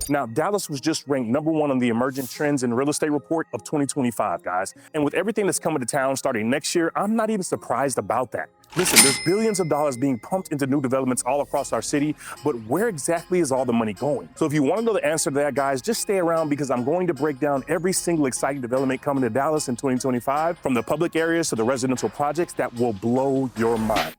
Now, Dallas was just ranked #1 on the Emerging Trends in Real Estate Report of 2025, guys. And with everything that's coming to town starting next year, I'm not even surprised about that. Listen, there's billions of dollars being pumped into new developments all across our city, but where exactly is all the money going? So if you want to know the answer to that, guys, just stay around because I'm going to break down every single exciting development coming to Dallas in 2025, from the public areas to the residential projects that will blow your mind.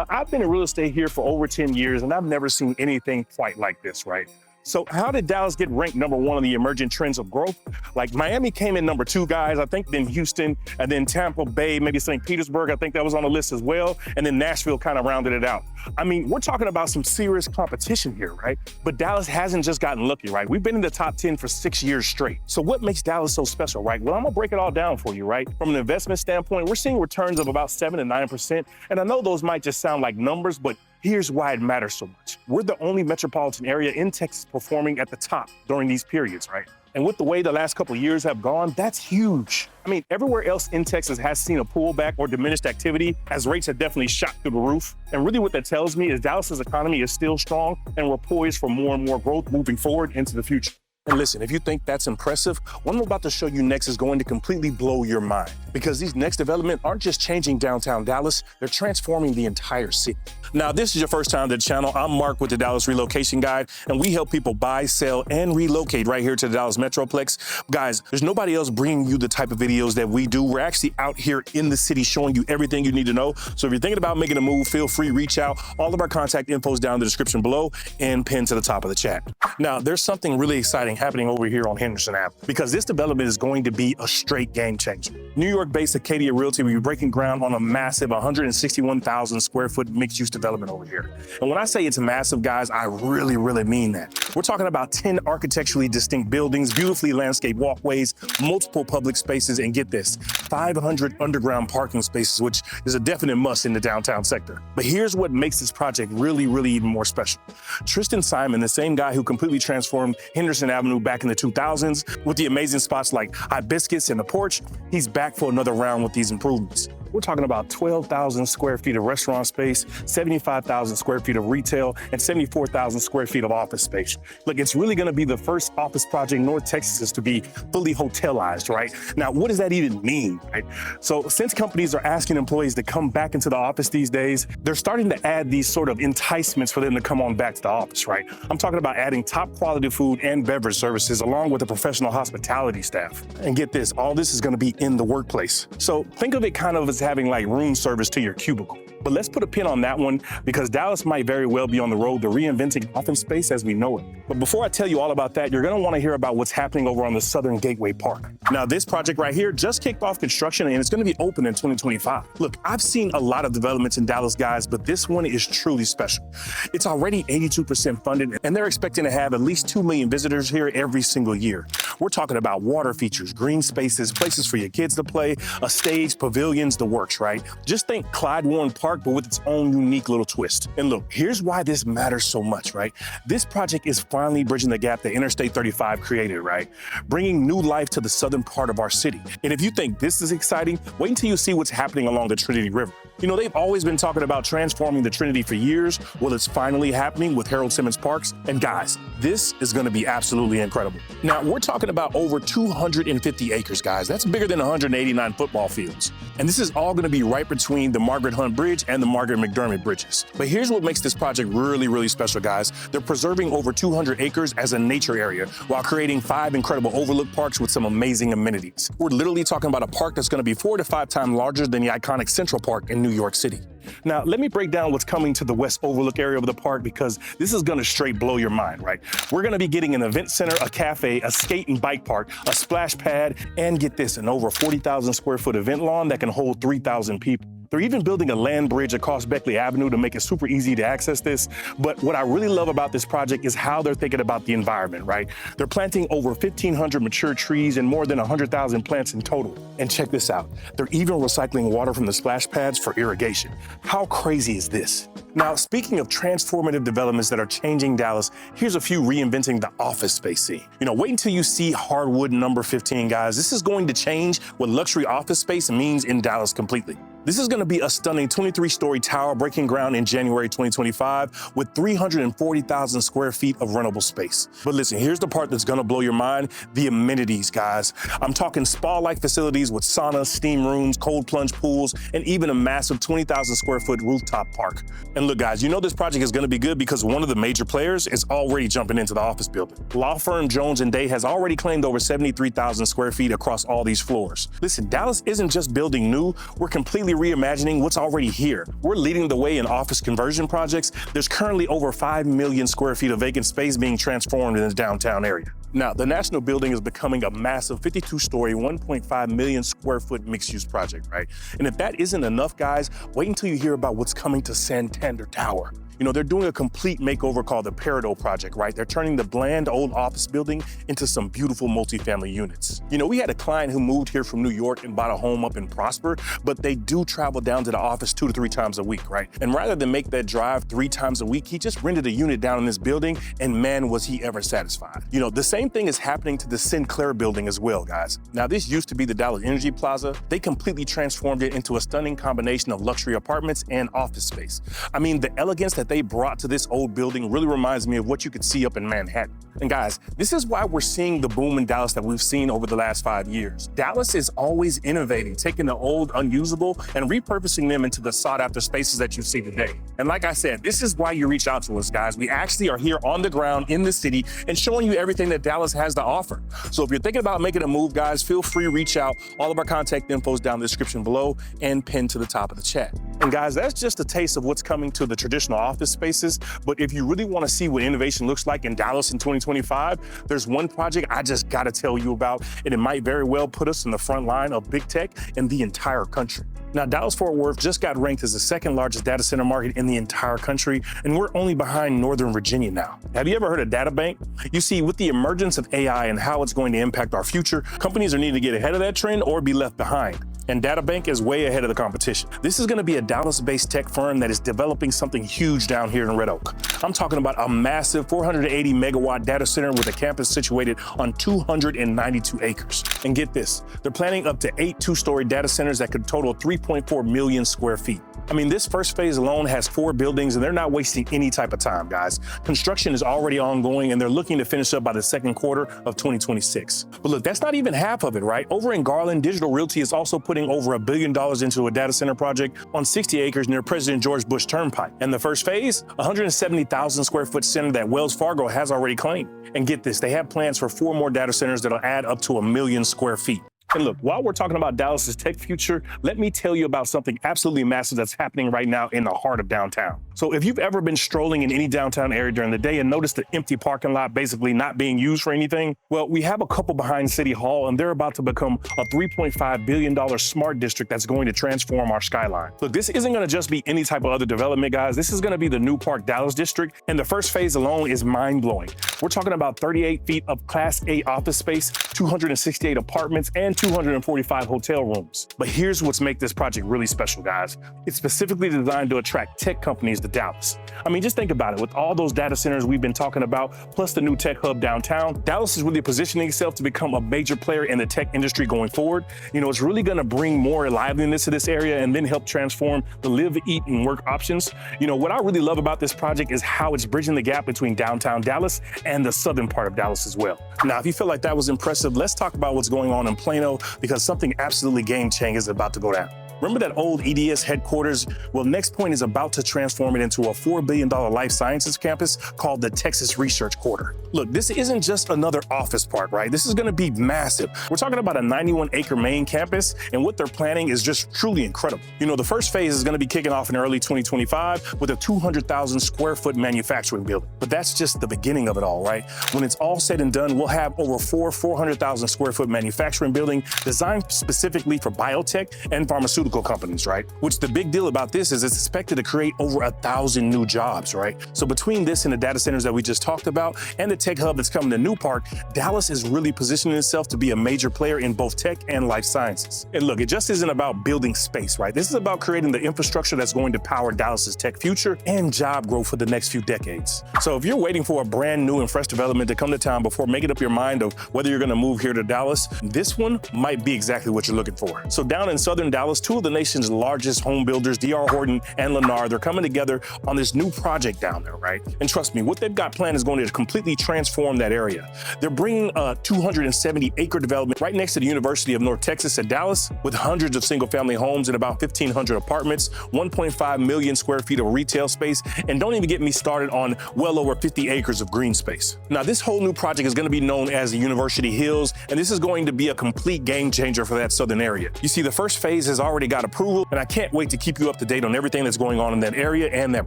I've been in real estate here for over 10 years, and I've never seen anything quite like this, right? So how did Dallas get ranked #1 on the emerging trends of growth? Like Miami came in #2, guys, I think, then Houston, and then Tampa Bay, maybe St. Petersburg, I think that was on the list as well, and then Nashville kind of rounded it out. I mean, we're talking about some serious competition here, right? But Dallas hasn't just gotten lucky, right? We've been in the top 10 for 6 years straight. So what makes Dallas so special, right? Well, I'm gonna break it all down for you, right? From an investment standpoint, we're seeing returns of about 7 to 9%, and I know those might just sound like numbers, but here's why it matters so much. We're the only metropolitan area in Texas performing at the top during these periods, right? And with the way the last couple of years have gone, that's huge. I mean, everywhere else in Texas has seen a pullback or diminished activity as rates have definitely shot through the roof. And really what that tells me is Dallas's economy is still strong and we're poised for more and more growth moving forward into the future. And listen, if you think that's impressive, what I'm about to show you next is going to completely blow your mind, because these next developments aren't just changing downtown Dallas, they're transforming the entire city. Now, if this is your first time to the channel, I'm Mark with the Dallas Relocation Guide, and we help people buy, sell, and relocate right here to the Dallas Metroplex. Guys, there's nobody else bringing you the type of videos that we do. We're actually out here in the city showing you everything you need to know. So if you're thinking about making a move, feel free, reach out. All of our contact info is down in the description below and pinned to the top of the chat. Now, there's something really exciting happening over here on Henderson Ave, because this development is going to be a straight game changer. New York-based Acadia Realty will be breaking ground on a massive 161,000 square foot mixed-use development over here. And when I say it's massive, guys, I really mean that. We're talking about 10 architecturally distinct buildings, beautifully landscaped walkways, multiple public spaces, and get this, 500 underground parking spaces, which is a definite must in the downtown sector. But here's what makes this project really even more special. Tristan Simon, the same guy who completely transformed Henderson Avenue back in the 2000s with the amazing spots like Hibiscus and the Porch, he's back for another round with these improvements. We're talking about 12,000 square feet of restaurant space, 75,000 square feet of retail, and 74,000 square feet of office space. Look, it's really gonna be the first office project in North Texas to be fully hotelized, right? Now, what does that even mean, right? So since companies are asking employees to come back into the office these days, they're starting to add these sort of enticements for them to come on back to the office, right? I'm talking about adding top quality food and beverage services along with a professional hospitality staff. And get this, all this is gonna be in the workplace. So think of it kind of as having like room service to your cubicle. But let's put a pin on that one, because Dallas might very well be on the road to reinventing office space as we know it. But before I tell you all about that, you're gonna wanna hear about what's happening over on the Southern Gateway Park. Now, this project right here just kicked off construction and it's gonna be open in 2025. Look, I've seen a lot of developments in Dallas, guys, but this one is truly special. It's already 82% funded and they're expecting to have at least 2 million visitors here every single year. We're talking about water features, green spaces, places for your kids to play, a stage, pavilions, the works, right? Just think Clyde Warren Park, but with its own unique little twist. And look, here's why this matters so much, right? This project is finally bridging the gap that Interstate 35 created, right? Bringing new life to the southern part of our city. And if you think this is exciting, wait until you see what's happening along the Trinity River. You know, they've always been talking about transforming the Trinity for years. Well, it's finally happening with Harold Simmons Parks. And guys, this is gonna be absolutely incredible. Now, we're talking about over 250 acres, guys. That's bigger than 189 football fields. And this is all gonna be right between the Margaret Hunt Bridge and the Margaret McDermott Bridges. But here's what makes this project really special, guys. They're preserving over 200 acres as a nature area while creating 5 incredible overlook parks with some amazing amenities. We're literally talking about a park that's gonna be 4 to 5 times larger than the iconic Central Park in New York City. Now, let me break down what's coming to the West Overlook area of the park, because this is gonna straight blow your mind, right? We're gonna be getting an event center, a cafe, a skate and bike park, a splash pad, and get this, an over 40,000 square foot event lawn that can hold 3,000 people. They're even building a land bridge across Beckley Avenue to make it super easy to access this. But what I really love about this project is how they're thinking about the environment, right? They're planting over 1,500 mature trees and more than 100,000 plants in total. And check this out. They're even recycling water from the splash pads for irrigation. How crazy is this? Now, speaking of transformative developments that are changing Dallas, here's a few reinventing the office space scene. You know, wait until you see Hardwood number 15, guys. This is going to change what luxury office space means in Dallas completely. This is going to be a stunning 23-story tower breaking ground in January 2025 with 340,000 square feet of rentable space. But listen, here's the part that's going to blow your mind: the amenities, guys. I'm talking spa-like facilities with saunas, steam rooms, cold plunge pools, and even a massive 20,000 square foot rooftop park. And look, guys, you know this project is going to be good because one of the major players is already jumping into the office building. Law firm Jones & Day has already claimed over 73,000 square feet across all these floors. Listen, Dallas isn't just building new, we're completely reimagining what's already here. We're leading the way in office conversion projects. There's currently over 5 million square feet of vacant space being transformed in the downtown area. Now, the National Building is becoming a massive 52-story, 1.5 million square foot mixed-use project, right? And if that isn't enough, guys, wait until you hear about what's coming to Santander Tower. You know, they're doing a complete makeover called the Peridot Project, right? They're turning the bland old office building into some beautiful multifamily units. You know, we had a client who moved here from New York and bought a home up in Prosper, but they do travel down to the office 2 to 3 times a week, right? And rather than make that drive 3 times a week, he just rented a unit down in this building, and man, was he ever satisfied. You know, the same thing is happening to the Sinclair building as well, guys. Now, this used to be the Dallas Energy Plaza. They completely transformed it into a stunning combination of luxury apartments and office space. I mean, the elegance that they brought to this old building really reminds me of what you could see up in Manhattan. And guys, this is why we're seeing the boom in Dallas that we've seen over the last 5 years. Dallas is always innovating, taking the old unusable and repurposing them into the sought after spaces that you see today. And like I said, this is why you reach out to us, guys. We actually are here on the ground in the city and showing you everything that Dallas has to offer. So if you're thinking about making a move, guys, feel free to reach out. All of our contact info is down in the description below and pinned to the top of the chat. And guys, that's just a taste of what's coming to the traditional office spaces. But if you really want to see what innovation looks like in Dallas in 2025, there's one project I just got to tell you about, and it might very well put us in the front line of big tech in the entire country. Now, Dallas-Fort Worth just got ranked as the 2nd largest data center market in the entire country, and we're only behind Northern Virginia now. Have you ever heard of data bank? You see, with the emergence of AI and how it's going to impact our future, companies are needing to get ahead of that trend or be left behind. And DataBank is way ahead of the competition. This is going to be a Dallas-based tech firm that is developing something huge down here in Red Oak. I'm talking about a massive 480 megawatt data center with a campus situated on 292 acres. And get this, they're planning up to 8 2-story data centers that could total 3.4 million square feet. I mean, this first phase alone has 4 buildings, and they're not wasting any type of time, guys. Construction is already ongoing, and they're looking to finish up by the 2nd quarter of 2026. But look, that's not even half of it, right? Over in Garland, Digital Realty is also putting over $1 billion into a data center project on 60 acres near President George Bush Turnpike. And the first phase, 170,000 square foot center that Wells Fargo has already claimed. And get this, they have plans for 4 more data centers that'll add up to 1 million square feet. And look, while we're talking about Dallas's tech future, let me tell you about something absolutely massive that's happening right now in the heart of downtown. So if you've ever been strolling in any downtown area during the day and noticed the empty parking lot basically not being used for anything, well, we have a couple behind City Hall, and they're about to become a $3.5 billion smart district that's going to transform our skyline. Look, this isn't going to just be any type of other development, guys. This is going to be the New Park Dallas district, and the first phase alone is mind-blowing. We're talking about 38 feet of Class A office space, 268 apartments, and 245 hotel rooms. But here's what's make this project really special, guys. It's specifically designed to attract tech companies to Dallas. I mean, just think about it. With all those data centers we've been talking about, plus the new tech hub downtown, Dallas is really positioning itself to become a major player in the tech industry going forward. You know, it's really going to bring more liveliness to this area and then help transform the live, eat, and work options. You know, what I really love about this project is how it's bridging the gap between downtown Dallas and the southern part of Dallas as well. Now, if you feel like that was impressive, let's talk about what's going on in Plano, because something absolutely game-changing is about to go down. Remember that old EDS headquarters? Well, Next Point is about to transform it into a $4 billion life sciences campus called the Texas Research Quarter. Look, this isn't just another office park, right? This is going to be massive. We're talking about a 91-acre main campus, and what they're planning is just truly incredible. You know, the first phase is going to be kicking off in early 2025 with a 200,000 square foot manufacturing building. But that's just the beginning of it all, right? When it's all said and done, we'll have over 400,000 square foot manufacturing building designed specifically for biotech and pharmaceutical companies, right? Which the big deal about this is it's expected to create over 1,000 new jobs, right? So between this and the data centers that we just talked about and the tech hub that's coming to New Park, Dallas is really positioning itself to be a major player in both tech and life sciences. And look, it just isn't about building space, right? This is about creating the infrastructure that's going to power Dallas's tech future and job growth for the next few decades. So if you're waiting for a brand new and fresh development to come to town before making up your mind of whether you're going to move here to Dallas, this one might be exactly what you're looking for. So down in southern Dallas, 2 two of the nation's largest home builders, D.R. Horton and Lennar. They're coming together on this new project down there, right? And trust me, what they've got planned is going to completely transform that area. They're bringing a 270-acre development right next to the University of North Texas at Dallas, with hundreds of single-family homes and about 1,500 apartments, 1.5 million square feet of retail space, and don't even get me started on well over 50 acres of green space. Now, this whole new project is going to be known as the University Hills, and this is going to be a complete game changer for that southern area. You see, the first phase has already got approval, and I can't wait to keep you up to date on everything that's going on in that area and that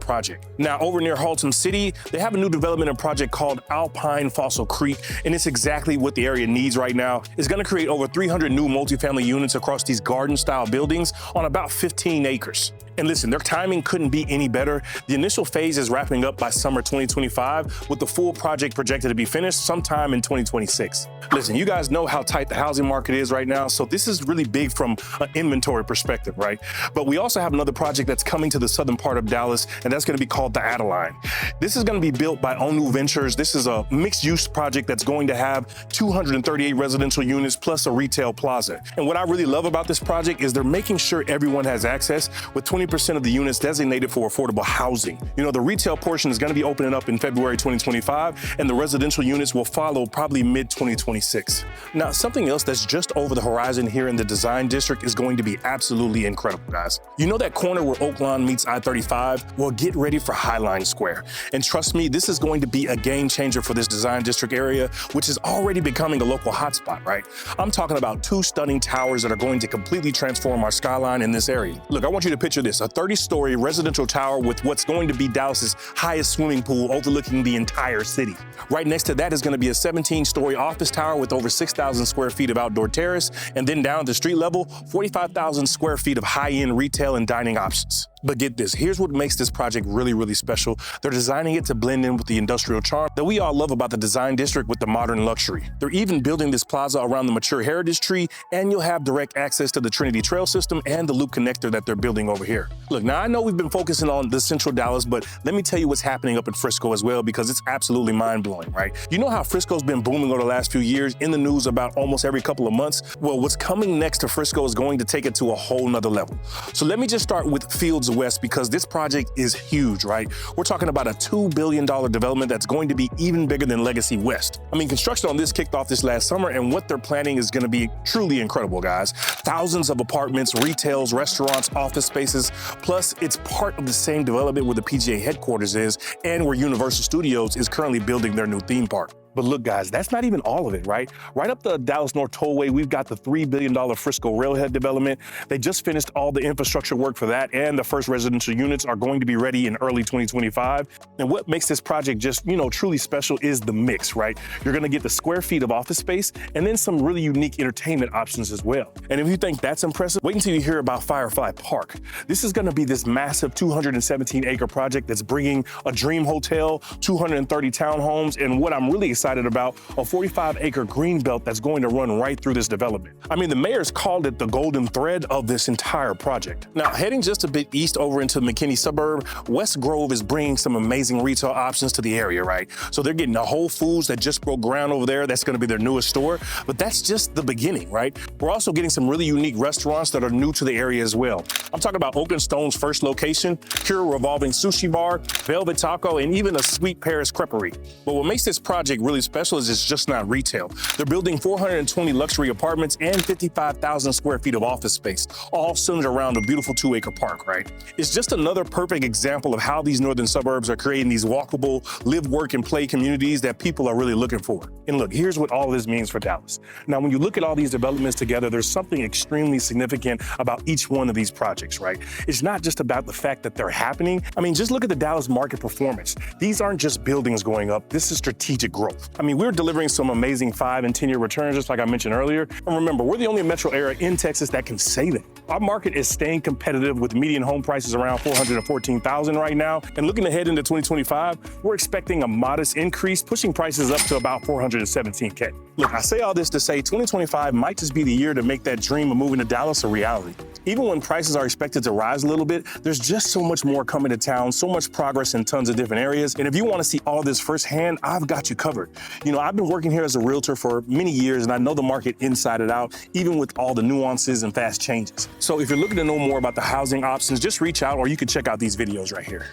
project. Now, over near Haltom City, they have a new development and project called Alpine Fossil Creek, and it's exactly what the area needs right now. It's going to create over 300 new multifamily units across these garden-style buildings on about 15 acres. And listen, their timing couldn't be any better. The initial phase is wrapping up by summer 2025, with the full project projected to be finished sometime in 2026. Listen, you guys know how tight the housing market is right now, so this is really big from an inventory perspective, right? But we also have another project that's coming to the southern part of Dallas, and that's going to be called the Adeline. This is going to be built by Onu Ventures. This is a mixed-use project that's going to have 238 residential units plus a retail plaza. And what I really love about this project is they're making sure everyone has access, with 20% of the units designated for affordable housing. You know, the retail portion is going to be opening up in February 2025, and the residential units will follow probably mid-2026. Now, something else that's just over the horizon here in the design district is going to be absolutely incredible, guys. You know that corner where Oaklawn meets I-35? Well, get ready for Highline Square. And trust me, this is going to be a game changer for this design district area, which is already becoming a local hotspot, right? I'm talking about two stunning towers that are going to completely transform our skyline in this area. Look, I want you to picture this, a 30-story residential tower with what's going to be Dallas's highest swimming pool overlooking the entire city. Right next to that is going to be a 17-story office tower with over 6,000 square feet of outdoor terrace, and then down at the street level, 45,000 square feet of high-end retail and dining options. But get this, here's what makes this project really, really special. They're designing it to blend in with the industrial charm that we all love about the design district with the modern luxury. They're even building this plaza around the mature heritage tree, and you'll have direct access to the Trinity Trail system and the loop connector that they're building over here. Look, now I know we've been focusing on the central Dallas, but let me tell you what's happening up in Frisco as well, because it's absolutely mind-blowing, right? You know how Frisco's been booming over the last few years, in the news about almost every couple of months? Well, what's coming next to Frisco is going to take it to a whole nother level. So let me just start with Fields West, because this project is huge, right? We're talking about a $2 billion development that's going to be even bigger than Legacy West. I mean, construction on this kicked off this last summer, and what they're planning is going to be truly incredible, guys. Thousands of apartments, retails, restaurants, office spaces, plus it's part of the same development where the PGA headquarters is and where Universal Studios is currently building their new theme park. But look, guys, that's not even all of it, right? Right up the Dallas North Tollway, we've got the $3 billion Frisco Railhead development. They just finished all the infrastructure work for that, and the first residential units are going to be ready in early 2025. And what makes this project just, truly special is the mix, right? You're gonna get the square feet of office space and then some really unique entertainment options as well. And if you think that's impressive, wait until you hear about Firefly Park. This is gonna be this massive 217-acre project that's bringing a dream hotel, 230 townhomes, and what I'm really excited about, a 45-acre green belt that's going to run right through this development. I mean, the mayor's called it the golden thread of this entire project. Now, heading just a bit east over into the McKinney suburb, West Grove is bringing some amazing retail options to the area, right? So they're getting a Whole Foods that just broke ground over there. That's going to be their newest store, but that's just the beginning, right? We're also getting some really unique restaurants that are new to the area as well. I'm talking about Oak and Stone's first location, Pure Revolving Sushi Bar, Velvet Taco, and even a Sweet Paris Creperie. But what makes this project really special is it's just not retail. They're building 420 luxury apartments and 55,000 square feet of office space, all centered around a beautiful 2-acre park, right? It's just another perfect example of how these northern suburbs are creating these walkable, live, work, and play communities that people are really looking for. And look, here's what all this means for Dallas. Now, when you look at all these developments together, there's something extremely significant about each one of these projects, right? It's not just about the fact that they're happening. I mean, just look at the Dallas market performance. These aren't just buildings going up. This is strategic growth. I mean, we're delivering some amazing 5- and 10-year returns, just like I mentioned earlier. And remember, we're the only metro area in Texas that can say that. Our market is staying competitive with median home prices around $414,000 right now. And looking ahead into 2025, we're expecting a modest increase, pushing prices up to about $417K. Look, I say all this to say 2025 might just be the year to make that dream of moving to Dallas a reality. Even when prices are expected to rise a little bit, there's just so much more coming to town, so much progress in tons of different areas. And if you want to see all this firsthand, I've got you covered. You know, I've been working here as a realtor for many years, and I know the market inside and out, even with all the nuances and fast changes. So if you're looking to know more about the housing options, just reach out, or you can check out these videos right here.